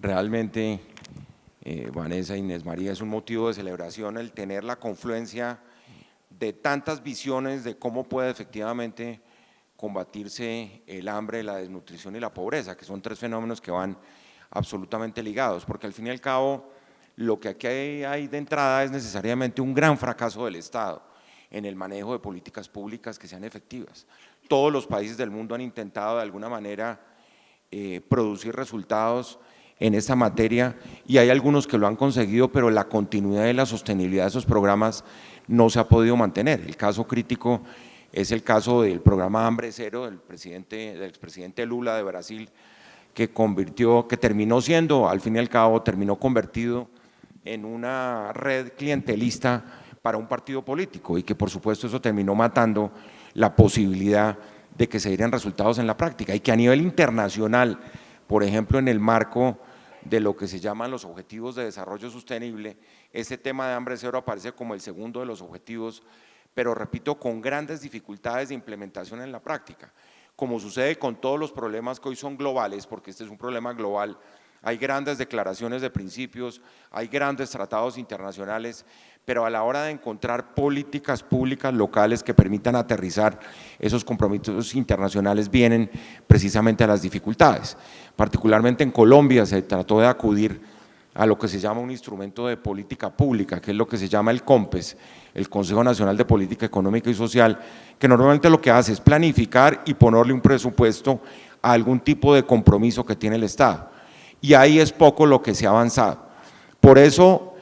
Realmente, Vanessa, Inés María, es un motivo de celebración el tener la confluencia de tantas visiones de cómo puede efectivamente combatirse el hambre, la desnutrición y la pobreza, que son tres fenómenos que van absolutamente ligados, porque al fin y al cabo lo que aquí hay de entrada es necesariamente un gran fracaso del Estado en el manejo de políticas públicas que sean efectivas. Todos los países del mundo han intentado de alguna manera producir resultados en esta materia y hay algunos que lo han conseguido, pero la continuidad y la sostenibilidad de esos programas no se ha podido mantener. El caso crítico es el caso del programa Hambre Cero del expresidente Lula de Brasil, que terminó siendo, al fin y al cabo, terminó convertido en una red clientelista para un partido político y que por supuesto eso terminó matando la posibilidad de que se dieran resultados en la práctica y que a nivel internacional, por ejemplo en el marco de lo que se llaman los objetivos de desarrollo sostenible, ese tema de hambre cero aparece como el segundo de los objetivos, pero repito, con grandes dificultades de implementación en la práctica. Como sucede con todos los problemas que hoy son globales, porque este es un problema global, hay grandes declaraciones de principios, hay grandes tratados internacionales, pero a la hora de encontrar políticas públicas locales que permitan aterrizar esos compromisos internacionales vienen precisamente a las dificultades. Particularmente en Colombia se trató de acudir a lo que se llama un instrumento de política pública, que es lo que se llama el COMPES, el Consejo Nacional de Política Económica y Social, que normalmente lo que hace es planificar y ponerle un presupuesto a algún tipo de compromiso que tiene el Estado. Y ahí es poco lo que se ha avanzado. Por eso,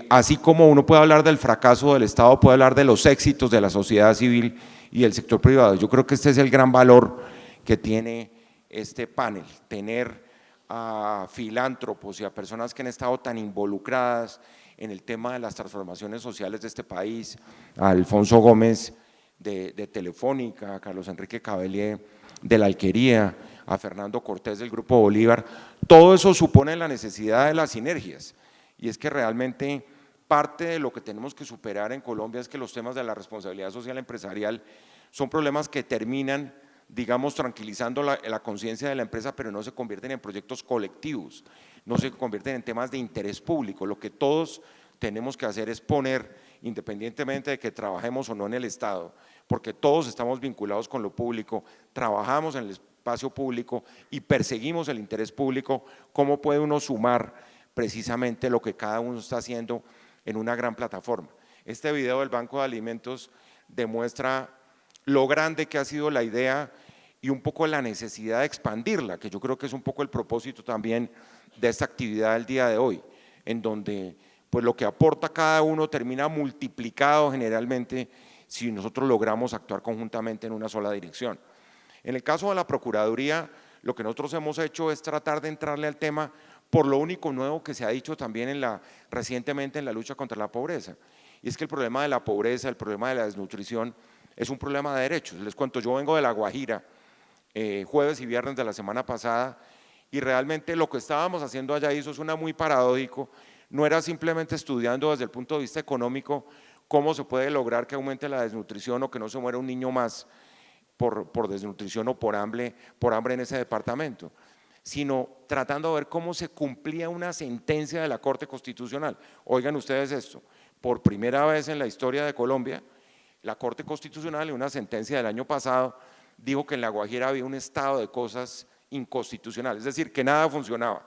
así como uno puede hablar del fracaso del Estado, puede hablar de los éxitos de la sociedad civil y del sector privado. Yo creo que este es el gran valor que tiene este panel, tener a filántropos y a personas que han estado tan involucradas en el tema de las transformaciones sociales de este país, a Alfonso Gómez de Telefónica, a Carlos Enrique Cavelier de la Alquería, a Fernando Cortés del Grupo Bolívar. Todo eso supone la necesidad de las sinergias y es que realmente parte de lo que tenemos que superar en Colombia es que los temas de la responsabilidad social empresarial son problemas que terminan, digamos, tranquilizando la conciencia de la empresa, pero no se convierten en proyectos colectivos, no se convierten en temas de interés público. Lo que todos tenemos que hacer es poner, independientemente de que trabajemos o no en el Estado, porque todos estamos vinculados con lo público, trabajamos en el espacio público y perseguimos el interés público, ¿cómo puede uno sumar precisamente lo que cada uno está haciendo en una gran plataforma? Este video del Banco de Alimentos demuestra lo grande que ha sido la idea y un poco la necesidad de expandirla, que yo creo que es un poco el propósito también de esta actividad del día de hoy, en donde pues lo que aporta cada uno termina multiplicado generalmente si nosotros logramos actuar conjuntamente en una sola dirección. En el caso de la Procuraduría, lo que nosotros hemos hecho es tratar de entrarle al tema por lo único nuevo que se ha dicho también recientemente en la lucha contra la pobreza, y es que el problema de la pobreza, el problema de la desnutrición, es un problema de derechos. Les cuento, yo vengo de La Guajira, jueves y viernes de la semana pasada, y realmente lo que estábamos haciendo allá, y eso suena muy paradójico, no era simplemente estudiando desde el punto de vista económico cómo se puede lograr que aumente la desnutrición o que no se muera un niño más por desnutrición o por hambre en ese departamento, sino tratando de ver cómo se cumplía una sentencia de la Corte Constitucional. Oigan ustedes esto, por primera vez en la historia de Colombia, la Corte Constitucional en una sentencia del año pasado dijo que en La Guajira había un estado de cosas inconstitucional, es decir, que nada funcionaba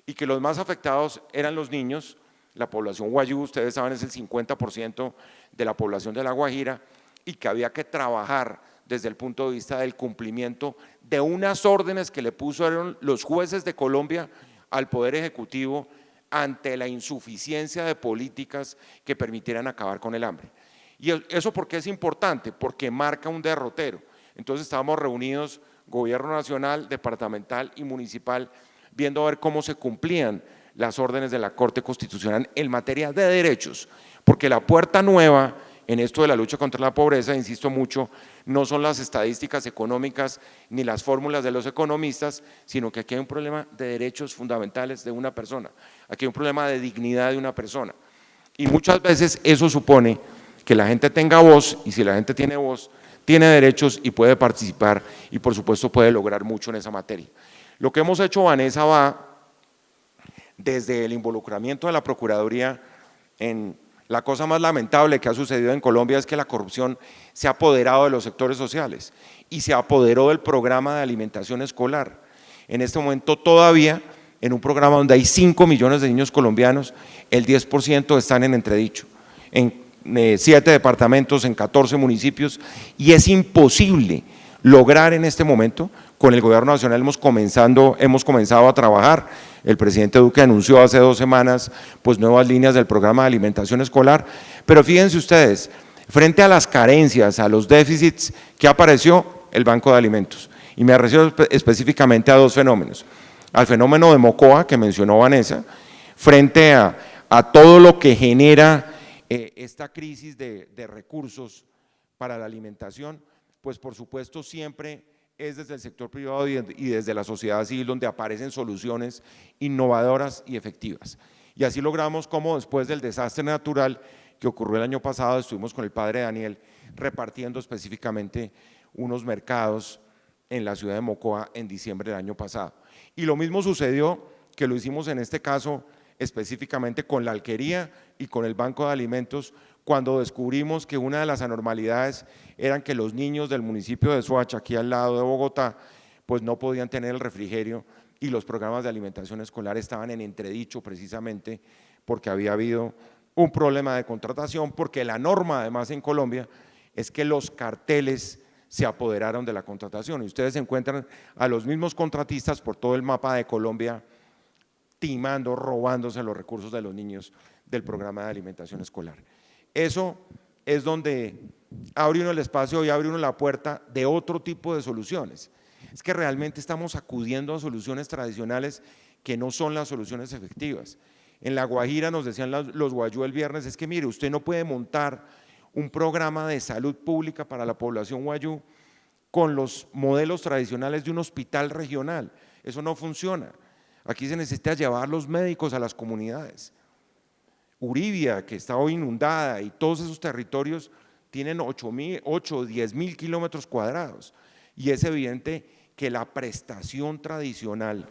y que los más afectados eran los niños. La población guayú, ustedes saben, es el 50% de la población de La Guajira y que había que trabajar desde el punto de vista del cumplimiento de unas órdenes que le pusieron los jueces de Colombia al Poder Ejecutivo ante la insuficiencia de políticas que permitieran acabar con el hambre. ¿Y eso por qué es importante? Porque marca un derrotero. Entonces estábamos reunidos, gobierno nacional, departamental y municipal, viendo a ver cómo se cumplían las órdenes de la Corte Constitucional en materia de derechos, porque la puerta nueva en esto de la lucha contra la pobreza, insisto mucho, no son las estadísticas económicas ni las fórmulas de los economistas, sino que aquí hay un problema de derechos fundamentales de una persona, aquí hay un problema de dignidad de una persona, y muchas veces eso supone que la gente tenga voz, y si la gente tiene voz, tiene derechos y puede participar y por supuesto puede lograr mucho en esa materia. Lo que hemos hecho, Vanessa, va desde el involucramiento de la Procuraduría en la cosa más lamentable que ha sucedido en Colombia es que la corrupción se ha apoderado de los sectores sociales y se apoderó del programa de alimentación escolar. En este momento todavía, en un programa donde hay 5 millones de niños colombianos, el 10% están en entredicho, en 7 departamentos, en 14 municipios, y es imposible lograr en este momento. Con el gobierno nacional hemos comenzado a trabajar. El presidente Duque anunció hace 2 semanas pues nuevas líneas del programa de alimentación escolar, pero fíjense ustedes, frente a las carencias, a los déficits, ¿qué apareció? El Banco de Alimentos. Y me refiero específicamente a 2 fenómenos. Al fenómeno de Mocoa, que mencionó Vanessa, frente a todo lo que genera esta crisis de recursos para la alimentación, pues por supuesto siempre es desde el sector privado y desde la sociedad civil donde aparecen soluciones innovadoras y efectivas. Y así logramos como después del desastre natural que ocurrió el año pasado, estuvimos con el padre Daniel repartiendo específicamente unos mercados en la ciudad de Mocoa en diciembre del año pasado. Y lo mismo sucedió, que lo hicimos en este caso específicamente con la alquería y con el Banco de Alimentos, cuando descubrimos que una de las anormalidades eran que los niños del municipio de Soacha, aquí al lado de Bogotá, pues no podían tener el refrigerio y los programas de alimentación escolar estaban en entredicho precisamente porque había habido un problema de contratación, porque la norma además en Colombia es que los carteles se apoderaron de la contratación y ustedes encuentran a los mismos contratistas por todo el mapa de Colombia timando, robándose los recursos de los niños del programa de alimentación escolar. Eso es donde abre uno el espacio y abre uno la puerta de otro tipo de soluciones. Es que realmente estamos acudiendo a soluciones tradicionales que no son las soluciones efectivas. En La Guajira nos decían los guayú el viernes, es que mire, usted no puede montar un programa de salud pública para la población guayú con los modelos tradicionales de un hospital regional. Eso no funciona. Aquí se necesita llevar los médicos a las comunidades. Uribia, que está hoy inundada, y todos esos territorios tienen 8 o 10 mil kilómetros cuadrados, y es evidente que la prestación tradicional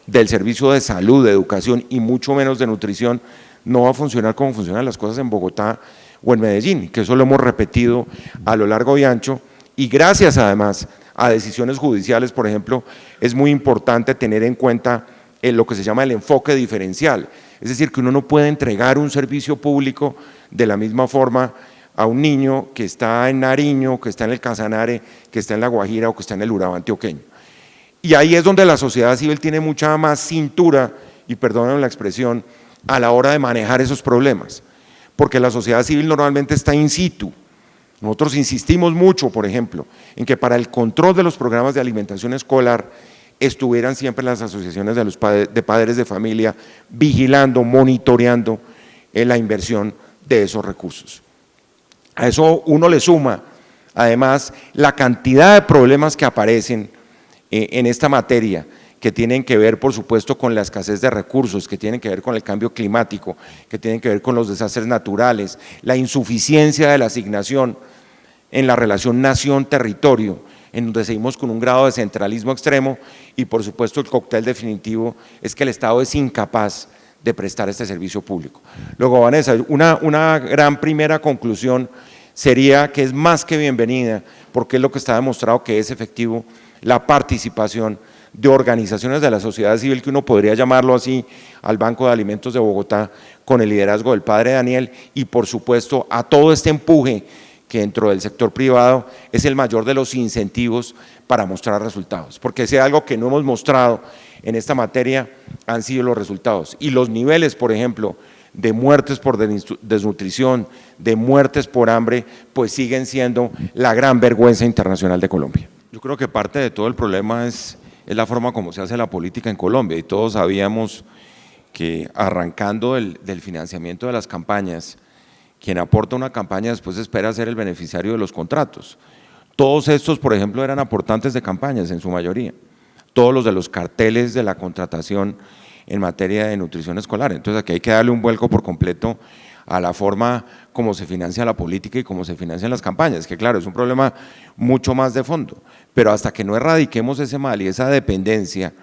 del servicio de salud, de educación y mucho menos de nutrición no va a funcionar como funcionan las cosas en Bogotá o en Medellín, que eso lo hemos repetido a lo largo y ancho, y gracias además a decisiones judiciales, por ejemplo, es muy importante tener en cuenta lo que se llama el enfoque diferencial. Es decir, que uno no puede entregar un servicio público de la misma forma a un niño que está en Nariño, que está en el Casanare, que está en La Guajira o que está en el Urabá antioqueño. Y ahí es donde la sociedad civil tiene mucha más cintura, y perdónenme la expresión, a la hora de manejar esos problemas, porque la sociedad civil normalmente está in situ. Nosotros insistimos mucho, por ejemplo, en que para el control de los programas de alimentación escolar estuvieran siempre las asociaciones de padres de familia vigilando, monitoreando la inversión de esos recursos. A eso uno le suma, además, la cantidad de problemas que aparecen en esta materia, que tienen que ver, por supuesto, con la escasez de recursos, que tienen que ver con el cambio climático, que tienen que ver con los desastres naturales, la insuficiencia de la asignación en la relación nación-territorio, en donde seguimos con un grado de centralismo extremo y por supuesto el cóctel definitivo es que el Estado es incapaz de prestar este servicio público. Luego, Vanessa, una gran primera conclusión sería que es más que bienvenida, porque es lo que está demostrado que es efectivo, la participación de organizaciones de la sociedad civil, que uno podría llamarlo así, al Banco de Alimentos de Bogotá, con el liderazgo del padre Daniel, y por supuesto a todo este empuje que dentro del sector privado es el mayor de los incentivos para mostrar resultados, porque si hay algo que no hemos mostrado en esta materia han sido los resultados, y los niveles, por ejemplo, de muertes por desnutrición, de muertes por hambre, pues siguen siendo la gran vergüenza internacional de Colombia. Yo creo que parte de todo el problema es la forma como se hace la política en Colombia, y todos sabíamos que arrancando del financiamiento de las campañas, quien aporta una campaña después espera ser el beneficiario de los contratos. Todos estos, por ejemplo, eran aportantes de campañas en su mayoría, todos los de los carteles de la contratación en materia de nutrición escolar. Entonces aquí hay que darle un vuelco por completo a la forma como se financia la política y cómo se financian las campañas, que claro, es un problema mucho más de fondo, pero hasta que no erradiquemos ese mal y esa dependencia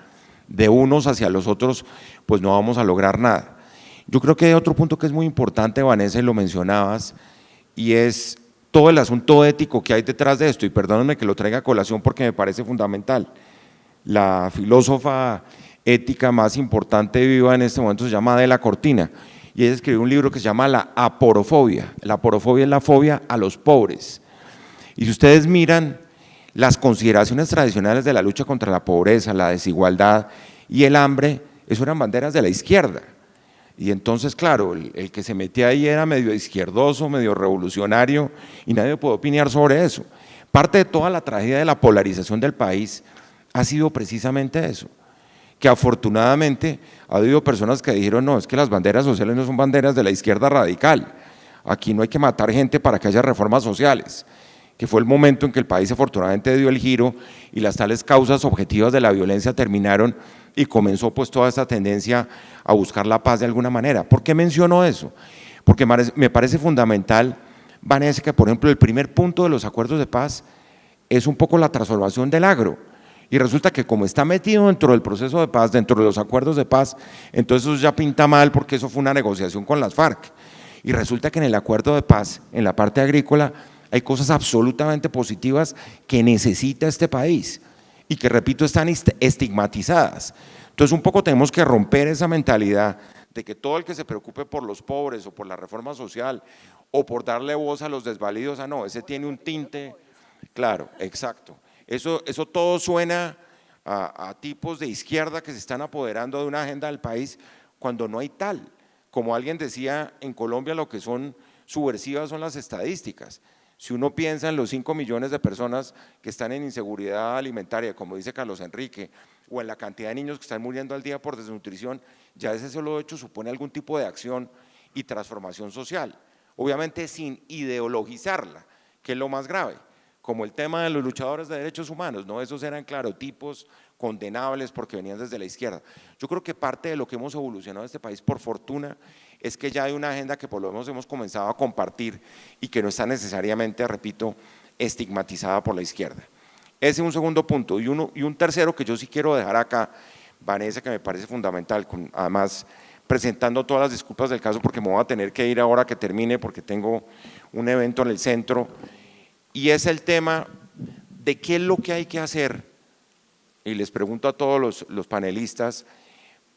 de unos hacia los otros, pues no vamos a lograr nada. Yo creo que hay otro punto que es muy importante, Vanessa, y lo mencionabas, y es todo el asunto ético que hay detrás de esto, y perdónenme que lo traiga a colación porque me parece fundamental. La filósofa ética más importante viva en este momento se llama Adela Cortina, y ella escribió un libro que se llama La aporofobia. La aporofobia es la fobia a los pobres. Y si ustedes miran las consideraciones tradicionales de la lucha contra la pobreza, la desigualdad y el hambre, eso eran banderas de la izquierda. Y entonces, claro, el que se metía ahí era medio izquierdoso, medio revolucionario, y nadie puede opinar sobre eso. Parte de toda la tragedia de la polarización del país ha sido precisamente eso, que afortunadamente ha habido personas que dijeron, no, es que las banderas sociales no son banderas de la izquierda radical, aquí no hay que matar gente para que haya reformas sociales, que fue el momento en que el país afortunadamente dio el giro y las tales causas objetivas de la violencia terminaron y comenzó pues toda esta tendencia a buscar la paz de alguna manera. ¿Por qué menciono eso? Porque me parece fundamental, Vanessa, que por ejemplo el primer punto de los acuerdos de paz es un poco la transformación del agro. Y resulta que como está metido dentro del proceso de paz, dentro de los acuerdos de paz, entonces eso ya pinta mal porque eso fue una negociación con las FARC. Y resulta que en el acuerdo de paz, en la parte agrícola, hay cosas absolutamente positivas que necesita este país y que, repito, están estigmatizadas. Entonces un poco tenemos que romper esa mentalidad de que todo el que se preocupe por los pobres o por la reforma social o por darle voz a los desvalidos, no, ese tiene un tinte, claro, exacto. Eso todo suena a tipos de izquierda que se están apoderando de una agenda del país cuando no hay tal. Como alguien decía, en Colombia lo que son subversivas son las estadísticas. Si uno piensa en los 5 millones de personas que están en inseguridad alimentaria, como dice Carlos Enrique, o en la cantidad de niños que están muriendo al día por desnutrición, ya ese solo hecho supone algún tipo de acción y transformación social, obviamente sin ideologizarla, que es lo más grave, como el tema de los luchadores de derechos humanos, ¿no? Esos eran, claro, tipos condenables porque venían desde la izquierda. Yo creo que parte de lo que hemos evolucionado en este país, por fortuna, es que ya hay una agenda que por lo menos hemos comenzado a compartir y que no está necesariamente, repito, estigmatizada por la izquierda. Ese es un segundo punto. Y un tercero que yo sí quiero dejar acá, Vanessa, que me parece fundamental, además presentando todas las disculpas del caso porque me voy a tener que ir ahora que termine porque tengo un evento en el centro, y es el tema de qué es lo que hay que hacer, y les pregunto a todos los panelistas,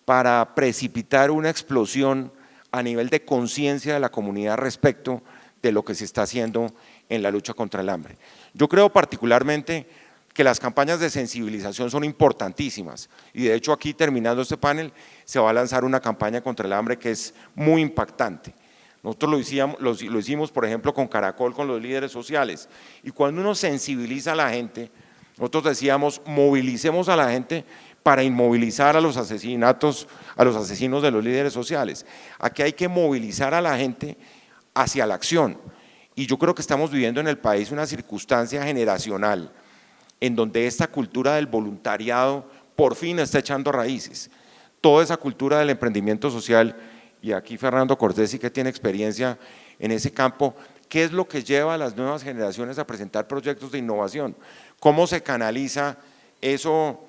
para precipitar una explosión a nivel de conciencia de la comunidad respecto de lo que se está haciendo en la lucha contra el hambre. Yo creo particularmente que las campañas de sensibilización son importantísimas y de hecho aquí terminando este panel se va a lanzar una campaña contra el hambre que es muy impactante. Nosotros lo hicimos por ejemplo con Caracol, con los líderes sociales, y cuando uno sensibiliza a la gente, nosotros decíamos movilicemos a la gente para inmovilizar a los asesinos de los líderes sociales. Aquí hay que movilizar a la gente hacia la acción y yo creo que estamos viviendo en el país una circunstancia generacional en donde esta cultura del voluntariado por fin está echando raíces. Toda esa cultura del emprendimiento social, y aquí Fernando Cortés sí que tiene experiencia en ese campo, ¿qué es lo que lleva a las nuevas generaciones a presentar proyectos de innovación? ¿Cómo se canaliza eso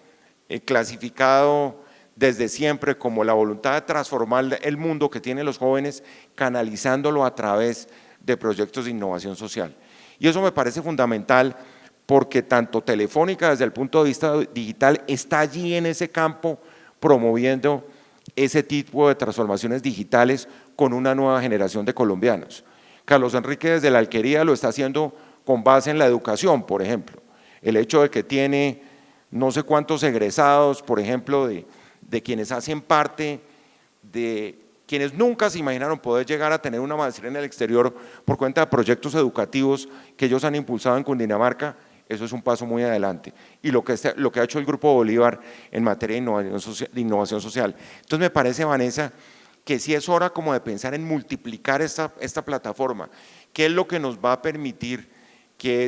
clasificado desde siempre como la voluntad de transformar el mundo que tienen los jóvenes, canalizándolo a través de proyectos de innovación social? Y eso me parece fundamental porque tanto Telefónica desde el punto de vista digital está allí en ese campo promoviendo ese tipo de transformaciones digitales con una nueva generación de colombianos. Carlos Enrique desde la alquería lo está haciendo con base en la educación, por ejemplo. El hecho de que tiene no sé cuántos egresados, por ejemplo, de quienes hacen parte, de quienes nunca se imaginaron poder llegar a tener una maestría en el exterior por cuenta de proyectos educativos que ellos han impulsado en Cundinamarca. Eso es un paso muy adelante. Y lo que ha hecho el Grupo Bolívar en materia de innovación social. Entonces me parece, Vanessa, que sí es hora como de pensar en multiplicar esta plataforma. ¿Qué es lo que nos va a permitir que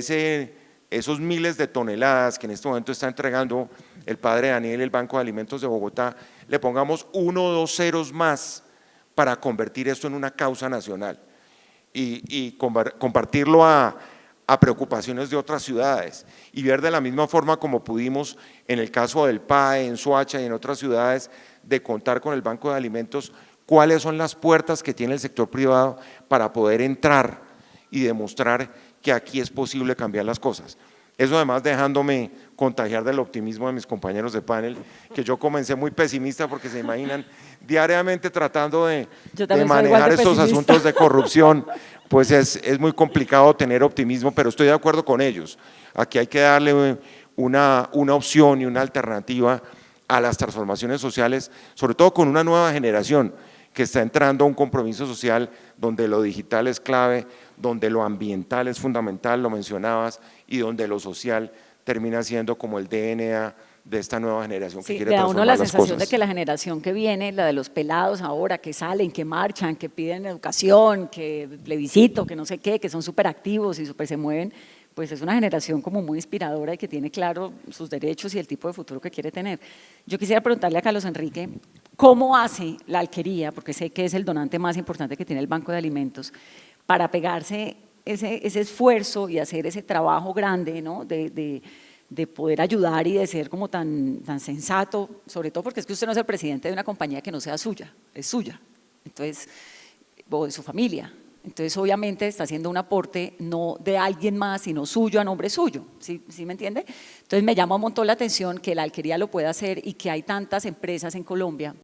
esos miles de toneladas que en este momento está entregando el padre Daniel, el Banco de Alimentos de Bogotá, le pongamos 1 o 2 ceros más para convertir esto en una causa nacional y compartirlo a a preocupaciones de otras ciudades y ver de la misma forma como pudimos en el caso del PAE, en Soacha y en otras ciudades, de contar con el Banco de Alimentos, cuáles son las puertas que tiene el sector privado para poder entrar y demostrar que aquí es posible cambiar las cosas. Eso además dejándome contagiar del optimismo de mis compañeros de panel, que yo comencé muy pesimista porque se imaginan diariamente tratando de manejar estos asuntos de corrupción, pues es muy complicado tener optimismo, pero estoy de acuerdo con ellos. Aquí hay que darle una opción y una alternativa a las transformaciones sociales, sobre todo con una nueva generación que está entrando a un compromiso social donde lo digital es clave, donde lo ambiental es fundamental, lo mencionabas, y donde lo social termina siendo como el DNA de esta nueva generación que quiere transformar las cosas. Sí, da uno la sensación de que la generación que viene, la de los pelados ahora, que salen, que marchan, que piden educación, que plebiscito, que no sé qué, que son súper activos y súper se mueven, pues es una generación como muy inspiradora y que tiene claro sus derechos y el tipo de futuro que quiere tener. Yo quisiera preguntarle a Carlos Enrique, ¿cómo hace la alquería, porque sé que es el donante más importante que tiene el Banco de Alimentos, para pegarse ese esfuerzo y hacer ese trabajo grande, ¿no? de poder ayudar y de ser como tan sensato, sobre todo porque es que usted no es el presidente de una compañía que no sea suya, es suya, entonces, o de su familia. Entonces, obviamente, está haciendo un aporte no de alguien más, sino suyo a nombre suyo, ¿sí me entiende? Entonces, me llama un montón la atención que la alquería lo pueda hacer y que hay tantas empresas en Colombia